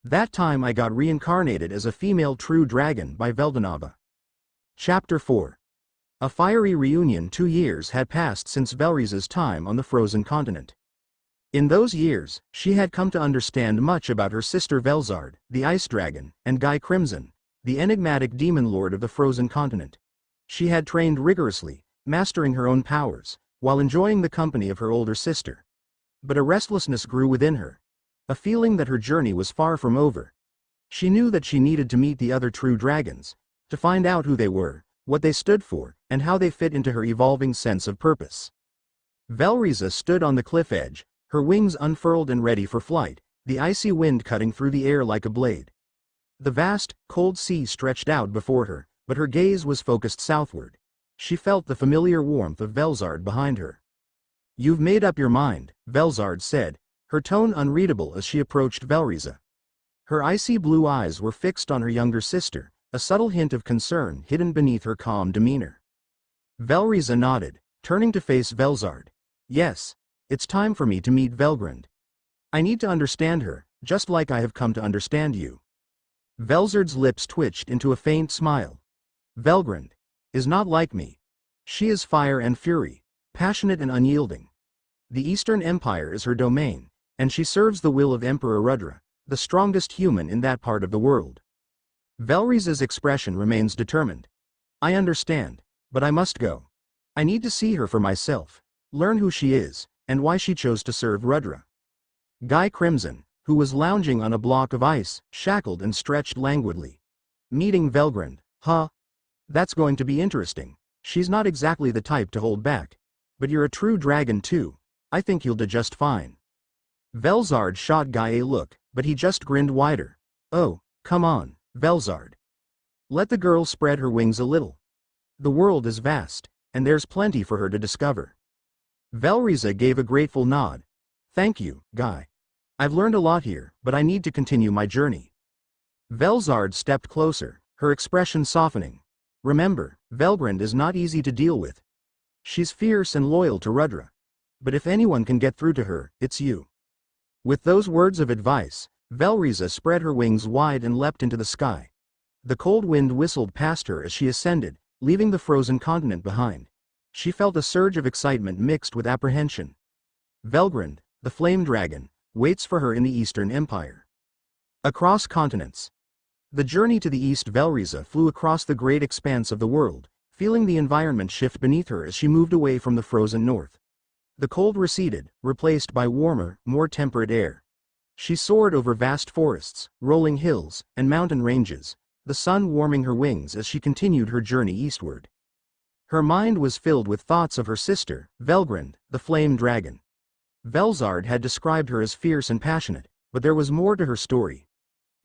That time I got reincarnated as a female true dragon by Veldanava. Chapter 4. A fiery reunion. 2 years had passed since Velriza's time on the frozen continent. In those years, she had come to understand much about her sister Velzard, the ice dragon, and Guy Crimson, the enigmatic demon lord of the frozen continent. She had trained rigorously, mastering her own powers, while enjoying the company of her older sister. But a restlessness grew within her, a feeling that her journey was far from over. She knew that she needed to meet the other true dragons, to find out who they were, what they stood for, and how they fit into her evolving sense of purpose. Velriza stood on the cliff edge, her wings unfurled and ready for flight, the icy wind cutting through the air like a blade. The vast, cold sea stretched out before her, but her gaze was focused southward. She felt the familiar warmth of Velzard behind her. "You've made up your mind," Velzard said, her tone unreadable as she approached Velriza. Her icy blue eyes were fixed on her younger sister, a subtle hint of concern hidden beneath her calm demeanor. Velriza nodded, turning to face Velzard. "Yes, it's time for me to meet Velgrand. I need to understand her, just like I have come to understand you." Velzard's lips twitched into a faint smile. "Velgrand is not like me. She is fire and fury, passionate and unyielding. The Eastern Empire is her domain, and she serves the will of Emperor Rudra, the strongest human in that part of the world." Velriza's expression remains determined. "I understand, but I must go. I need to see her for myself, learn who she is, and why she chose to serve Rudra." Guy Crimson, who was lounging on a block of ice, shackled and stretched languidly. "Meeting Velgrand, huh? That's going to be interesting. She's not exactly the type to hold back. But you're a true dragon too. I think you'll do just fine." Velzard shot Guy a look, but he just grinned wider. "Oh, come on, Velzard. Let the girl spread her wings a little. The world is vast, and there's plenty for her to discover." Velriza gave a grateful nod. "Thank you, Guy. I've learned a lot here, but I need to continue my journey." Velzard stepped closer, her expression softening. "Remember, Velgrand is not easy to deal with. She's fierce and loyal to Rudra. But if anyone can get through to her, it's you." With those words of advice, Velriza spread her wings wide and leapt into the sky. The cold wind whistled past her as she ascended, leaving the frozen continent behind. She felt a surge of excitement mixed with apprehension. Velgrand, the flame dragon, waits for her in the Eastern Empire. Across continents. The journey to the east. Velriza flew across the great expanse of the world, feeling the environment shift beneath her as she moved away from the frozen north. The cold receded, replaced by warmer, more temperate air. She soared over vast forests, rolling hills, and mountain ranges, the sun warming her wings as she continued her journey eastward. Her mind was filled with thoughts of her sister, Velgrand, the flame dragon. Velzard had described her as fierce and passionate, but there was more to her story.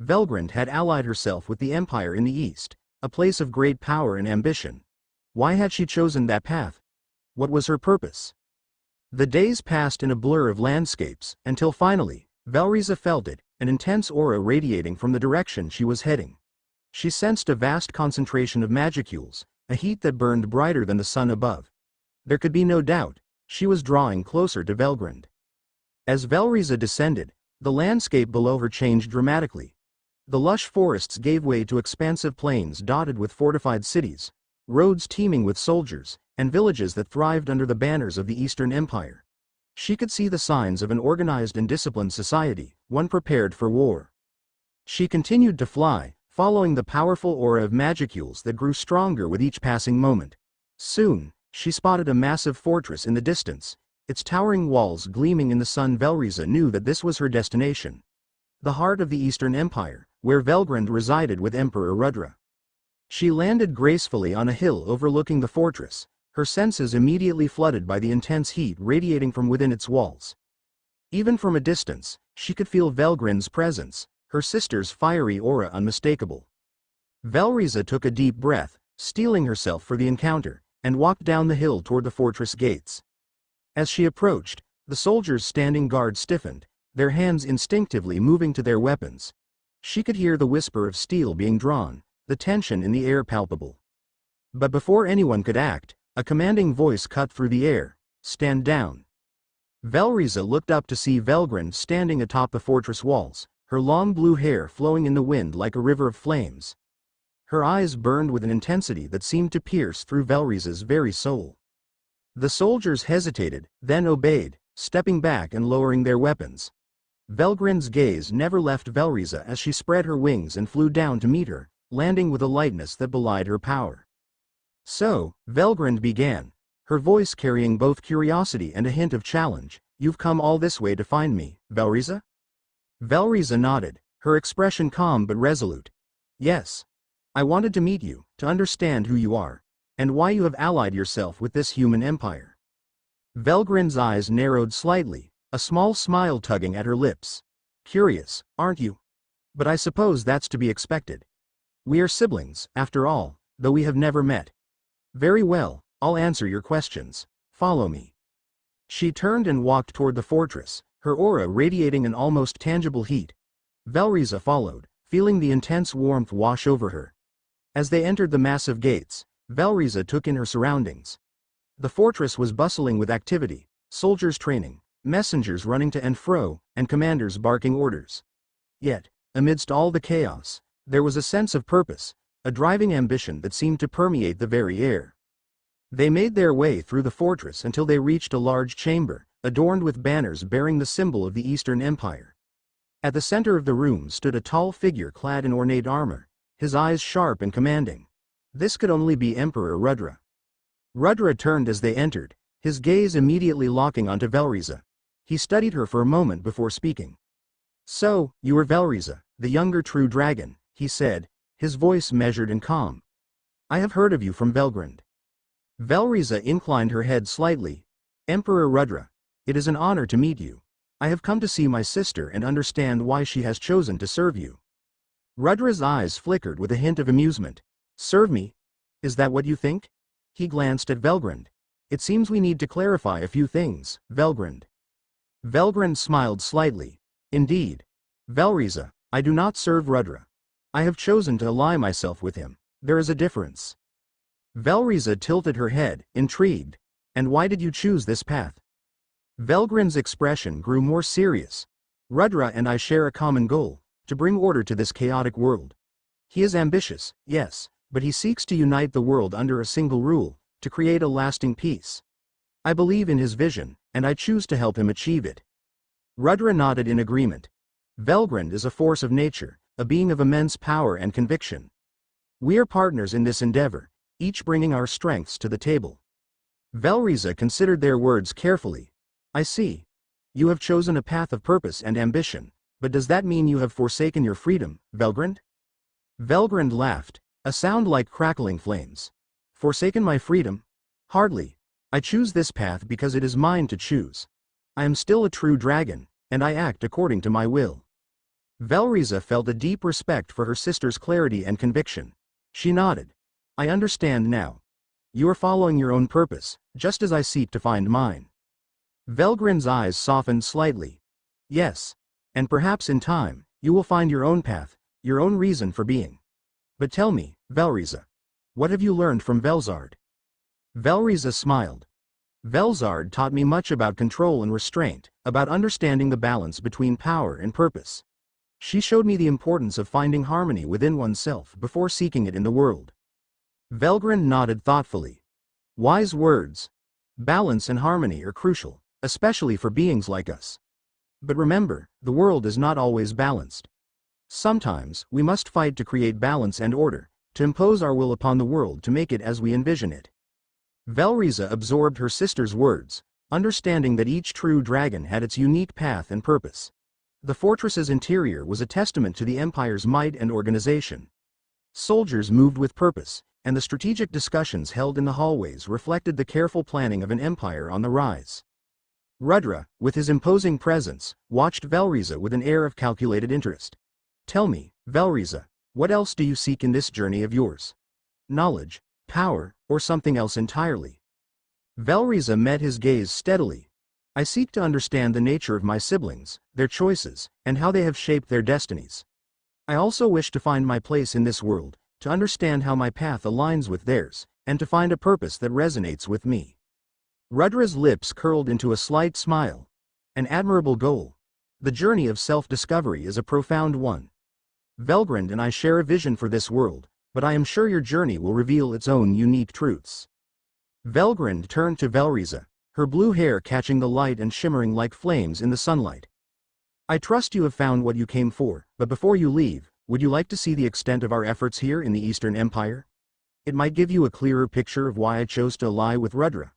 Velgrand had allied herself with the Empire in the east, a place of great power and ambition. Why had she chosen that path? What was her purpose? The days passed in a blur of landscapes, until finally, Velriza felt it, an intense aura radiating from the direction she was heading. She sensed a vast concentration of magicules, a heat that burned brighter than the sun above. There could be no doubt, she was drawing closer to Velgrand. As Velriza descended, the landscape below her changed dramatically. The lush forests gave way to expansive plains dotted with fortified cities, roads teeming with soldiers, and villages that thrived under the banners of the Eastern Empire. She could see the signs of an organized and disciplined society, one prepared for war. She continued to fly, following the powerful aura of magicules that grew stronger with each passing moment. Soon, she spotted a massive fortress in the distance, its towering walls gleaming in the sun. Velriza knew that this was her destination. The heart of the Eastern Empire, where Velgrand resided with Emperor Rudra. She landed gracefully on a hill overlooking the fortress, her senses immediately flooded by the intense heat radiating from within its walls. Even from a distance, she could feel Velgrand's presence, her sister's fiery aura unmistakable. Velriza took a deep breath, steeling herself for the encounter, and walked down the hill toward the fortress gates. As she approached, the soldiers standing guard stiffened, their hands instinctively moving to their weapons. She could hear the whisper of steel being drawn, the tension in the air palpable. But before anyone could act, a commanding voice cut through the air. "Stand down." Velriza looked up to see Velgrand standing atop the fortress walls, her long blue hair flowing in the wind like a river of flames. Her eyes burned with an intensity that seemed to pierce through Velriza's very soul. The soldiers hesitated, then obeyed, stepping back and lowering their weapons. Velgrind's gaze never left Velriza as she spread her wings and flew down to meet her, landing with a lightness that belied her power. "So," Velgrind began, her voice carrying both curiosity and a hint of challenge, "you've come all this way to find me, Velriza?" Velriza nodded, her expression calm but resolute. "Yes. I wanted to meet you, to understand who you are, and why you have allied yourself with this human empire." Velgrind's eyes narrowed slightly, a small smile tugging at her lips. "Curious, aren't you? But I suppose that's to be expected. We are siblings, after all, though we have never met. Very well, I'll answer your questions. Follow me." She turned and walked toward the fortress, her aura radiating an almost tangible heat. Velriza followed, feeling the intense warmth wash over her. As they entered the massive gates, Velriza took in her surroundings. The fortress was bustling with activity, soldiers training, messengers running to and fro, and commanders barking orders. Yet, amidst all the chaos, there was a sense of purpose, a driving ambition that seemed to permeate the very air. They made their way through the fortress until they reached a large chamber, adorned with banners bearing the symbol of the Eastern Empire. At the center of the room stood a tall figure clad in ornate armor, his eyes sharp and commanding. This could only be Emperor Rudra. Rudra turned as they entered, his gaze immediately locking onto Velriza. He studied her for a moment before speaking. "So, you are Velriza, the younger true dragon," he said, his voice measured and calm. "I have heard of you from Velgrind." Velriza inclined her head slightly. "Emperor Rudra, it is an honor to meet you. I have come to see my sister and understand why she has chosen to serve you." Rudra's eyes flickered with a hint of amusement. "Serve me? Is that what you think?" He glanced at Velgrind. "It seems we need to clarify a few things, Velgrind." Velgrind smiled slightly. "Indeed. Velriza, I do not serve Rudra. I have chosen to ally myself with him. There is a difference." Velriza tilted her head, intrigued. "And why did you choose this path?" Velgrind's expression grew more serious. "Rudra and I share a common goal, to bring order to this chaotic world. He is ambitious, yes, but he seeks to unite the world under a single rule, to create a lasting peace. I believe in his vision, and I choose to help him achieve it." Rudra nodded in agreement. "Velgrind is a force of nature, a being of immense power and conviction. We are partners in this endeavor, each bringing our strengths to the table." Velriza considered their words carefully. "I see. You have chosen a path of purpose and ambition, but does that mean you have forsaken your freedom, Velgrind?" Velgrind laughed, a sound like crackling flames. "Forsaken my freedom? Hardly. I choose this path because it is mine to choose. I am still a true dragon, and I act according to my will." Velriza felt a deep respect for her sister's clarity and conviction. She nodded. "I understand now. You are following your own purpose, just as I seek to find mine." Velgrind's eyes softened slightly. "Yes. And perhaps in time, you will find your own path, your own reason for being. But tell me, Velriza, what have you learned from Velzard?" Velriza smiled. "Velzard taught me much about control and restraint, about understanding the balance between power and purpose. She showed me the importance of finding harmony within oneself before seeking it in the world." Velgrind nodded thoughtfully. "Wise words. Balance and harmony are crucial, especially for beings like us. But remember, the world is not always balanced. Sometimes, we must fight to create balance and order, to impose our will upon the world to make it as we envision it." Velriza absorbed her sister's words, understanding that each true dragon had its unique path and purpose. The fortress's interior was a testament to the Empire's might and organization. Soldiers moved with purpose, and the strategic discussions held in the hallways reflected the careful planning of an empire on the rise. Rudra, with his imposing presence, watched Velriza with an air of calculated interest. "Tell me, Velriza, what else do you seek in this journey of yours? Knowledge, power, or something else entirely?" Velriza met his gaze steadily. "I seek to understand the nature of my siblings, their choices, and how they have shaped their destinies. I also wish to find my place in this world, to understand how my path aligns with theirs, and to find a purpose that resonates with me." Rudra's lips curled into a slight smile. "An admirable goal. The journey of self-discovery is a profound one. Velgrand and I share a vision for this world, but I am sure your journey will reveal its own unique truths. Velgrand turned to Velriza, her blue hair catching the light and shimmering like flames in the sunlight. I trust you have found what you came for, but before you leave, would you like to see the extent of our efforts here in the Eastern Empire? It might give you a clearer picture of why I chose to ally with Rudra.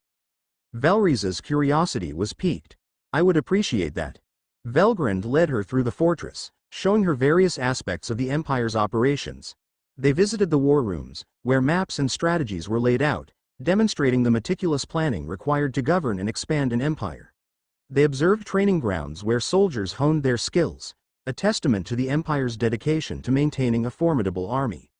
Velriza's curiosity was piqued. I would appreciate that. Velgrand led her through the fortress, showing her various aspects of the Empire's operations. They visited the war rooms, where maps and strategies were laid out, demonstrating the meticulous planning required to govern and expand an empire. They observed training grounds where soldiers honed their skills, a testament to the Empire's dedication to maintaining a formidable army.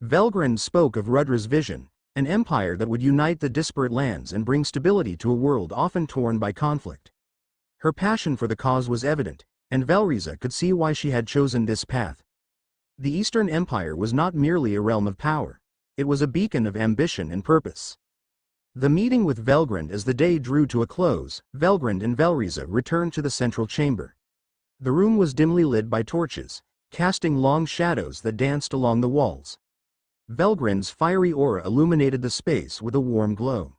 Velgrand spoke of Rudra's vision, an empire that would unite the disparate lands and bring stability to a world often torn by conflict. Her passion for the cause was evident, and Velriza could see why she had chosen this path. The Eastern Empire was not merely a realm of power, it was a beacon of ambition and purpose. The meeting with Velgrand as the day drew to a close, Velgrand and Velriza returned to the central chamber. The room was dimly lit by torches, casting long shadows that danced along the walls. Velgrand's fiery aura illuminated the space with a warm glow.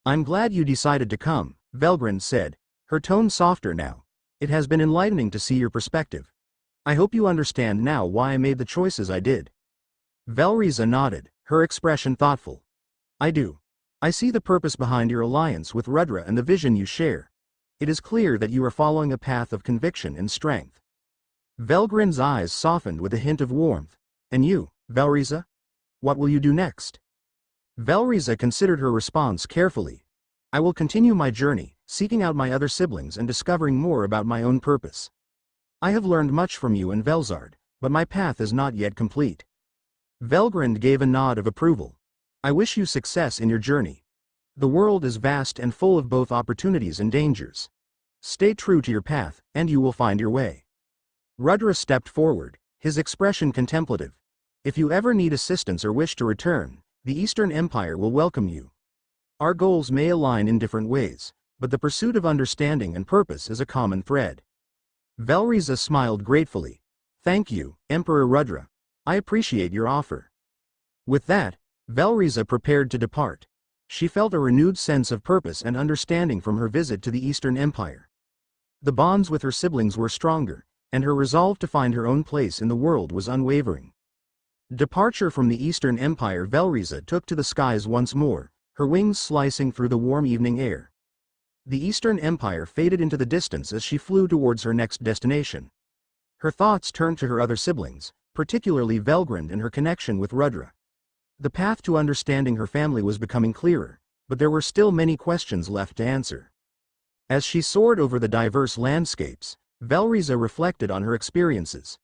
"I'm glad you decided to come," Velgrand said, her tone softer now. "It has been enlightening to see your perspective. I hope you understand now why I made the choices I did." Velriza nodded, her expression thoughtful. "I do. I see the purpose behind your alliance with Rudra and the vision you share. It is clear that you are following a path of conviction and strength." Velgrand's eyes softened with a hint of warmth. "And you, Velriza? What will you do next?" Velriza considered her response carefully. "I will continue my journey, seeking out my other siblings and discovering more about my own purpose. I have learned much from you and Velzard, but my path is not yet complete." Velgrand gave a nod of approval. "I wish you success in your journey. The world is vast and full of both opportunities and dangers. Stay true to your path, and you will find your way." Rudra stepped forward, his expression contemplative. "If you ever need assistance or wish to return, the Eastern Empire will welcome you. Our goals may align in different ways, but the pursuit of understanding and purpose is a common thread." Velriza smiled gratefully. "Thank you, Emperor Rudra. I appreciate your offer." With that, Velriza prepared to depart. She felt a renewed sense of purpose and understanding from her visit to the Eastern Empire. The bonds with her siblings were stronger, and her resolve to find her own place in the world was unwavering. Departure from the Eastern Empire, Velriza took to the skies once more, her wings slicing through the warm evening air. The Eastern Empire faded into the distance as she flew towards her next destination. Her thoughts turned to her other siblings, particularly Velgrand and her connection with Rudra. The path to understanding her family was becoming clearer, but there were still many questions left to answer. As she soared over the diverse landscapes, Velriza reflected on her experiences.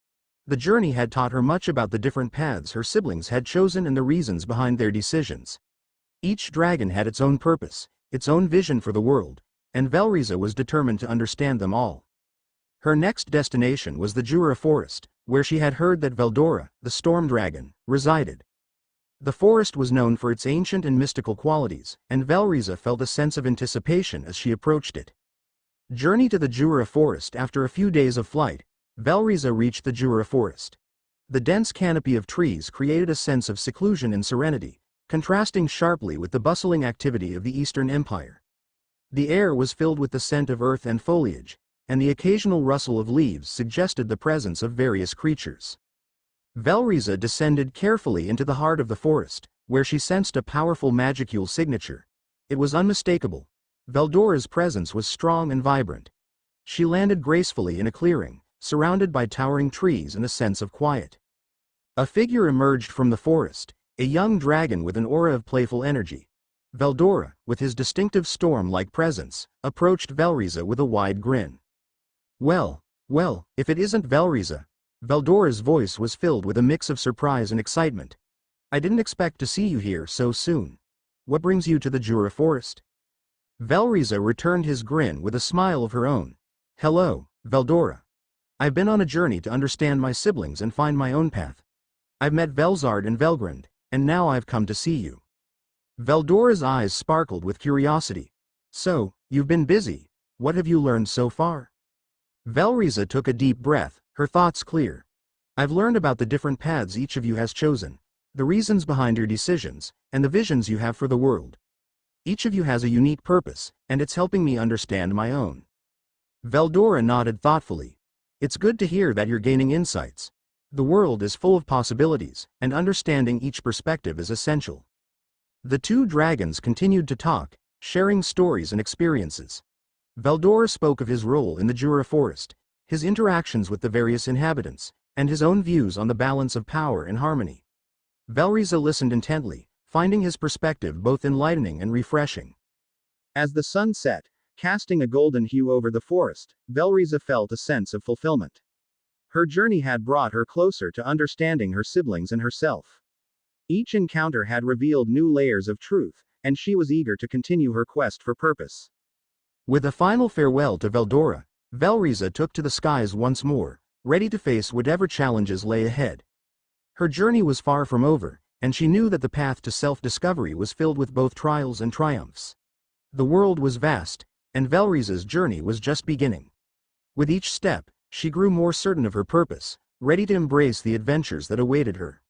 The journey had taught her much about the different paths her siblings had chosen and the reasons behind their decisions. Each dragon had its own purpose, its own vision for the world, and Velriza was determined to understand them all. Her next destination was the Jura forest, where she had heard that Veldora, the storm dragon, resided. The forest was known for its ancient and mystical qualities, and Velriza felt a sense of anticipation as she approached it. Journey to the Jura forest. After a few days of flight, Velriza reached the Jura forest. The dense canopy of trees created a sense of seclusion and serenity, contrasting sharply with the bustling activity of the Eastern Empire. The air was filled with the scent of earth and foliage, and the occasional rustle of leaves suggested the presence of various creatures. Velriza descended carefully into the heart of the forest, where she sensed a powerful magicule signature. It was unmistakable. Veldora's presence was strong and vibrant. She landed gracefully in a clearing, surrounded by towering trees and a sense of quiet. A figure emerged from the forest, a young dragon with an aura of playful energy. Veldora, with his distinctive storm-like presence, approached Velriza with a wide grin. Well, if it isn't Velriza." Veldora's voice was filled with a mix of surprise and excitement. "I didn't expect to see you here so soon. What brings you to the Jura forest?" Velriza returned his grin with a smile of her own. "Hello, Veldora. I've been on a journey to understand my siblings and find my own path. I've met Velzard and Velgrand, and now I've come to see you." Veldora's eyes sparkled with curiosity. "So, you've been busy. What have you learned so far?" Velriza took a deep breath, her thoughts clear. I've learned about the different paths each of you has chosen, the reasons behind your decisions, and the visions you have for the world. Each of you has a unique purpose, and it's helping me understand my own. Veldora nodded thoughtfully. It's good to hear that you're gaining insights. The world is full of possibilities, and understanding each perspective is essential. The two dragons continued to talk, sharing stories and experiences. Veldora spoke of his role in the Jura forest, his interactions with the various inhabitants, and his own views on the balance of power and harmony. Velriza listened intently, finding his perspective both enlightening and refreshing. As the sun set, casting a golden hue over the forest, Velriza felt a sense of fulfillment. Her journey had brought her closer to understanding her siblings and herself. Each encounter had revealed new layers of truth, and she was eager to continue her quest for purpose. With a final farewell to Veldora, Velriza took to the skies once more, ready to face whatever challenges lay ahead. Her journey was far from over, and she knew that the path to self-discovery was filled with both trials and triumphs. The world was vast, and Velriza's journey was just beginning. With each step, she grew more certain of her purpose, ready to embrace the adventures that awaited her.